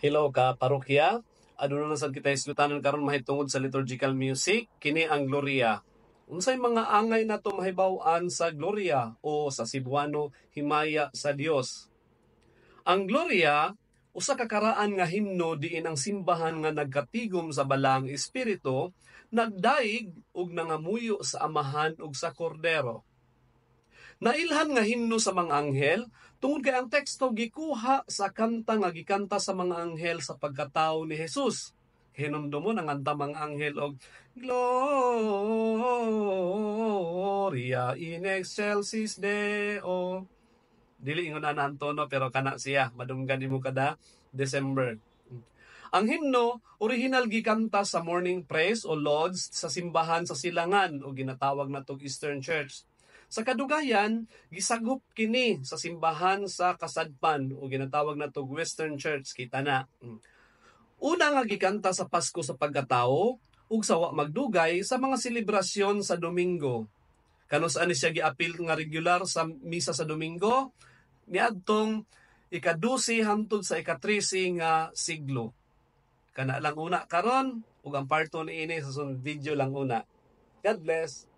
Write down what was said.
Hello ka parokya. Aduna na sad kita islutanan karon mahitungod sa liturgical music kini ang Gloria. Unsay mga angay nato mahibaw-an sa Gloria o sa Cebuano himaya sa Dios. Ang Gloria usa ka karaan nga himno diin ang simbahan nga nagkatigom sa balang espiritu, nagdaig ug nangamuyo sa Amahan ug sa Kordero. Nailhan nga himno sa mga anghel tungod kay ang teksto gikuha sa kanta nga gikanta sa mga anghel sa pagkatao ni Jesus. Hinumdumon ang anta mga anghel og Gloria in excelsis Deo. Dili ingon na ang tono pero kana siya madunggan nimo kada December. Ang himno original gikanta sa morning praise o lauds sa simbahan sa Silangan o ginatawag natong Eastern Church. Sa kadugayan, gisagop kini sa simbahan sa Kasadpan o ginatawag natong Western Church kita na. Una nga gikanta sa Pasko sa pagkatao ug sa wa magdugay sa mga selebrasyon sa Domingo. Kano saan ni siya giapil nga regular sa misa sa Domingo? Niadtong ika-12 hangtod sa ika-13 nga siglo. Kana lang una karon ug ang parto niini sa sunod video lang una. God bless.